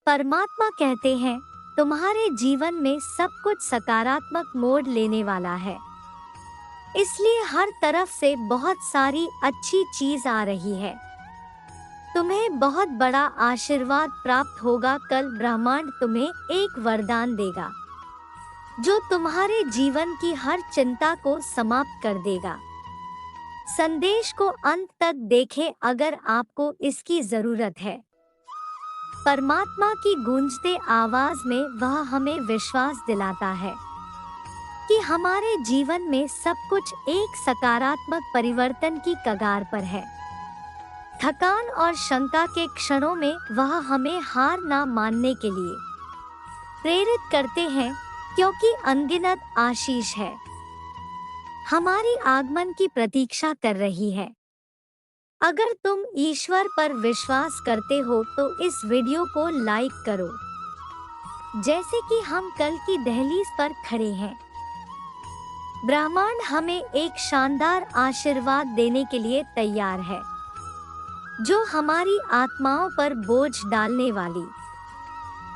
परमात्मा कहते हैं, तुम्हारे जीवन में सब कुछ सकारात्मक मोड़ लेने वाला है। इसलिए हर तरफ से बहुत सारी अच्छी चीज आ रही है। तुम्हें बहुत बड़ा आशीर्वाद प्राप्त होगा। कल ब्रह्मांड तुम्हें एक वरदान देगा जो तुम्हारे जीवन की हर चिंता को समाप्त कर देगा। संदेश को अंत तक देखें अगर आपको इसकी जरूरत है। परमात्मा की गूंजते आवाज में वह हमें विश्वास दिलाता है कि हमारे जीवन में सब कुछ एक सकारात्मक परिवर्तन की कगार पर है। थकान और शंका के क्षणों में वह हमें हार ना मानने के लिए प्रेरित करते हैं, क्योंकि अनगिनत आशीष है हमारी आगमन की प्रतीक्षा कर रही है। अगर तुम ईश्वर पर विश्वास करते हो तो इस वीडियो को लाइक करो। जैसे कि हम कल की दहलीज पर खड़े हैं, ब्रह्मांड हमें एक शानदार आशीर्वाद देने के लिए तैयार है जो हमारी आत्माओं पर बोझ डालने वाली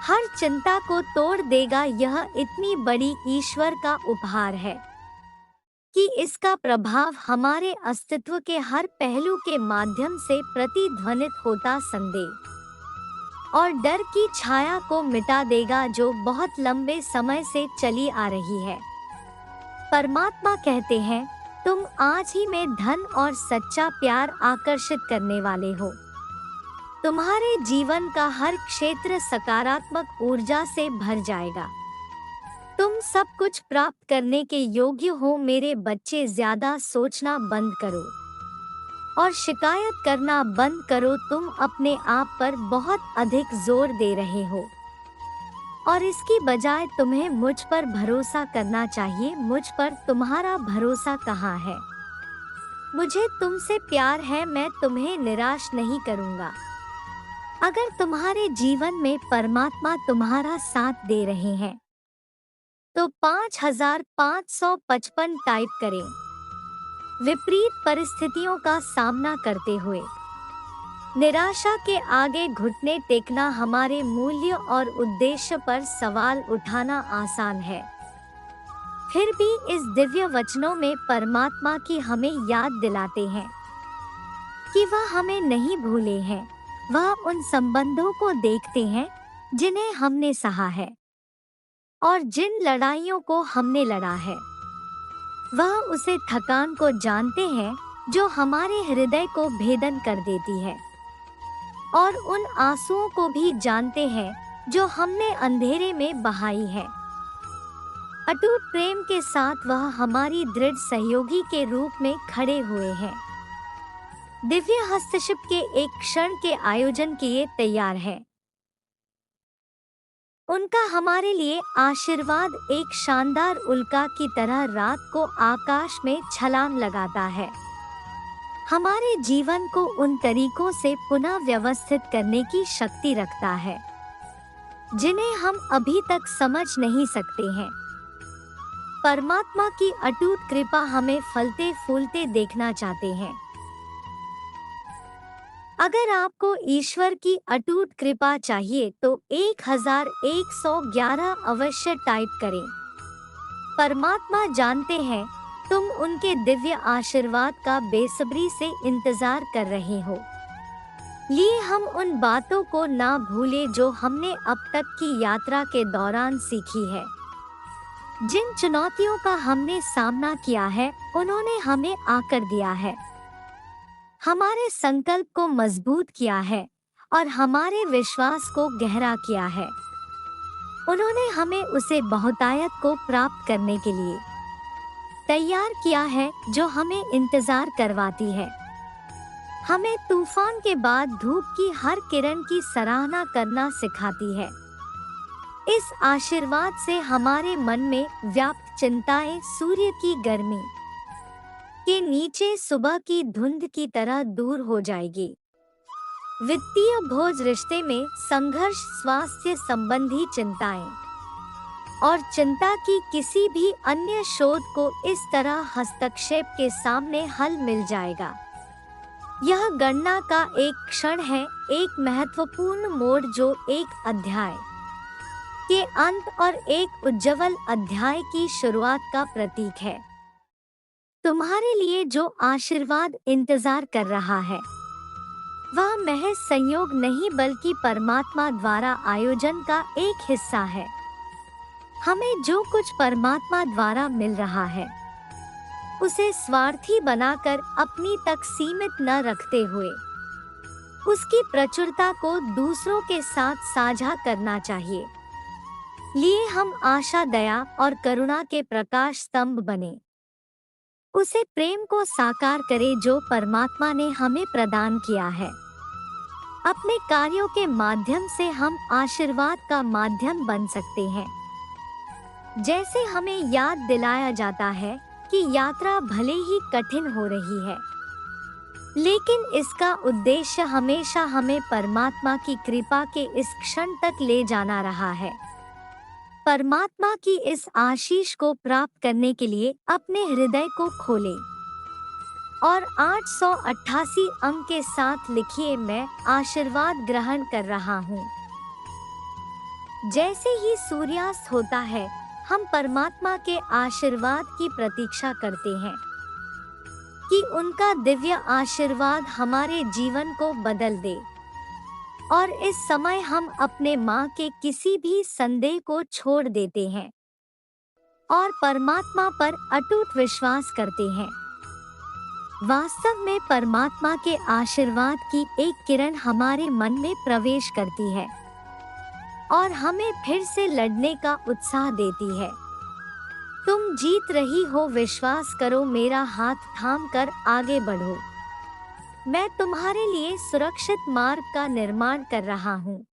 हर चिंता को तोड़ देगा। यह इतनी बड़ी ईश्वर का उपहार है कि इसका प्रभाव हमारे अस्तित्व के हर पहलू के माध्यम से प्रतिध्वनित होता संदेह और डर की छाया को मिटा देगा जो बहुत लंबे समय से चली आ रही है। परमात्मा कहते हैं, तुम आज ही में धन और सच्चा प्यार आकर्षित करने वाले हो। तुम्हारे जीवन का हर क्षेत्र सकारात्मक ऊर्जा से भर जाएगा। तुम सब कुछ प्राप्त करने के योग्य हो। मेरे बच्चे, ज्यादा सोचना बंद करो और शिकायत करना बंद करो। तुम अपने आप पर बहुत अधिक जोर दे रहे हो और इसकी बजाय तुम्हें मुझ पर भरोसा करना चाहिए। मुझ पर तुम्हारा भरोसा कहाँ है? मुझे तुमसे प्यार है, मैं तुम्हें निराश नहीं करूँगा। अगर तुम्हारे जीवन में परमात्मा तुम्हारा साथ दे रहे हैं तो 5555 टाइप करें। विपरीत परिस्थितियों का सामना करते हुए निराशा के आगे घुटने टेकना, हमारे मूल्य और उद्देश्य पर सवाल उठाना आसान है। फिर भी इस दिव्य वचनों में परमात्मा की हमें याद दिलाते हैं कि वह हमें नहीं भूले हैं। वह उन संबंधों को देखते हैं जिन्हें हमने सहा है और जिन लड़ाइयों को हमने लड़ा है। वह उसे थकान को जानते हैं जो हमारे हृदय को भेदन कर देती है और उन आंसुओं को भी जानते हैं जो हमने अंधेरे में बहाई है। अटूट प्रेम के साथ वह हमारी दृढ़ सहयोगी के रूप में खड़े हुए हैं। दिव्य हस्तक्षेप के एक क्षण के आयोजन के लिए तैयार है। उनका हमारे लिए आशीर्वाद एक शानदार उल्का की तरह रात को आकाश में छलांग लगाता है, हमारे जीवन को उन तरीकों से पुनः व्यवस्थित करने की शक्ति रखता है जिन्हें हम अभी तक समझ नहीं सकते हैं। परमात्मा की अटूट कृपा हमें फलते फूलते देखना चाहते हैं। अगर आपको ईश्वर की अटूट कृपा चाहिए तो 1111 अवश्य टाइप करें। परमात्मा जानते हैं तुम उनके दिव्य आशीर्वाद का बेसब्री से इंतजार कर रहे हो। लिए हम उन बातों को ना भूलें जो हमने अब तक की यात्रा के दौरान सीखी है। जिन चुनौतियों का हमने सामना किया है उन्होंने हमें आकर दिया है, हमारे संकल्प को मजबूत किया है और हमारे विश्वास को गहरा किया है। उन्होंने हमें उसे बहुतायत को प्राप्त करने के लिए तैयार किया है जो हमें इंतजार करवाती है। हमें तूफान के बाद धूप की हर किरण की सराहना करना सिखाती है। इस आशीर्वाद से हमारे मन में व्याप्त चिंताएं सूर्य की गर्मी के नीचे सुबह की धुंध की तरह दूर हो जाएगी। वित्तीय बोझ, रिश्ते में संघर्ष, स्वास्थ्य संबंधी चिंताएं और चिंता की किसी भी अन्य शोध को इस तरह हस्तक्षेप के सामने हल मिल जाएगा। यह गणना का एक क्षण है, एक महत्वपूर्ण मोड़ जो एक अध्याय के अंत और एक उज्जवल अध्याय की शुरुआत का प्रतीक है। तुम्हारे लिए जो आशीर्वाद इंतजार कर रहा है वह महज संयोग नहीं बल्कि परमात्मा द्वारा आयोजन का एक हिस्सा है। हमें जो कुछ परमात्मा द्वारा मिल रहा है उसे स्वार्थी बनाकर अपनी तक सीमित न रखते हुए उसकी प्रचुरता को दूसरों के साथ साझा करना चाहिए। लिए हम आशा, दया और करुणा के प्रकाश स्तंभ बने। उसे प्रेम को साकार करें जो परमात्मा ने हमें प्रदान किया है। अपने कार्यों के माध्यम से हम आशीर्वाद का माध्यम बन सकते हैं। जैसे हमें याद दिलाया जाता है कि यात्रा भले ही कठिन हो रही है, लेकिन इसका उद्देश्य हमेशा हमें परमात्मा की कृपा के इस क्षण तक ले जाना रहा है। परमात्मा की इस आशीष को प्राप्त करने के लिए अपने हृदय को खोलें और 888 अंक के साथ लिखिए, मैं आशीर्वाद ग्रहण कर रहा हूँ। जैसे ही सूर्यास्त होता है हम परमात्मा के आशीर्वाद की प्रतीक्षा करते हैं कि उनका दिव्य आशीर्वाद हमारे जीवन को बदल दे। और इस समय हम अपने माँ के किसी भी संदेह को छोड़ देते हैं और परमात्मा पर अटूट विश्वास करते हैं। वास्तव में परमात्मा के आशीर्वाद की एक किरण हमारे मन में प्रवेश करती है और हमें फिर से लड़ने का उत्साह देती है। तुम जीत रही हो, विश्वास करो, मेरा हाथ थाम कर आगे बढ़ो। मैं तुम्हारे लिए सुरक्षित मार्ग का निर्माण कर रहा हूँ,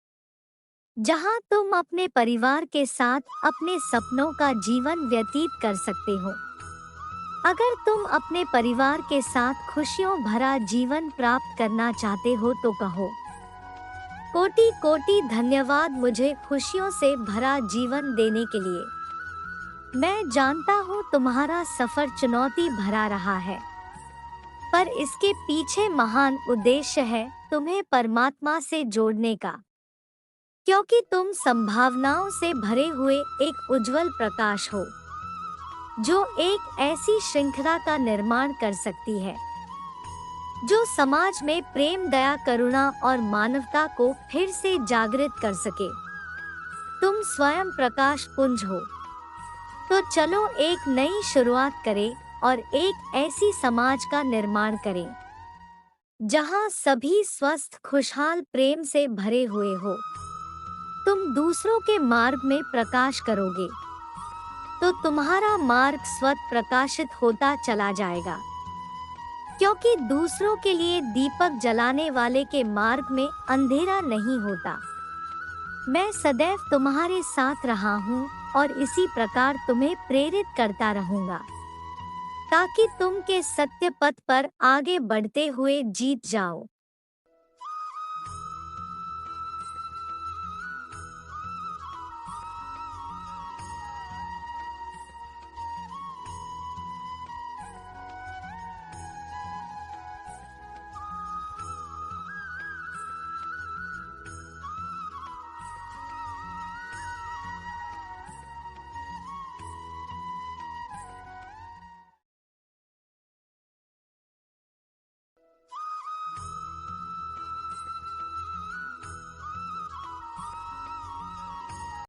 जहाँ तुम अपने परिवार के साथ अपने सपनों का जीवन व्यतीत कर सकते हो। अगर तुम अपने परिवार के साथ खुशियों भरा जीवन प्राप्त करना चाहते हो तो कहो, कोटि कोटि धन्यवाद मुझे खुशियों से भरा जीवन देने के लिए। मैं जानता हूँ तुम्हारा सफर चुनौती भरा रहा है, पर इसके पीछे महान उद्देश्य है तुम्हें परमात्मा से जोड़ने का, क्योंकि तुम संभावनाओं से भरे हुए एक उज्जवल प्रकाश हो जो एक ऐसी श्रृंखला का निर्माण कर सकती है जो समाज में प्रेम, दया, करुणा और मानवता को फिर से जागृत कर सके। तुम स्वयं प्रकाश पुंज हो। तो चलो एक नई शुरुआत करें और एक ऐसी समाज का निर्माण करें जहां सभी स्वस्थ, खुशहाल, प्रेम से भरे हुए हो। तुम दूसरों के मार्ग में प्रकाश करोगे तो तुम्हारा मार्ग स्वतः प्रकाशित होता चला जाएगा, क्योंकि दूसरों के लिए दीपक जलाने वाले के मार्ग में अंधेरा नहीं होता। मैं सदैव तुम्हारे साथ रहा हूँ और इसी प्रकार तुम्हें प्रेरित करता रहूँगा ताकि तुम के सत्य पथ पर आगे बढ़ते हुए जीत जाओ।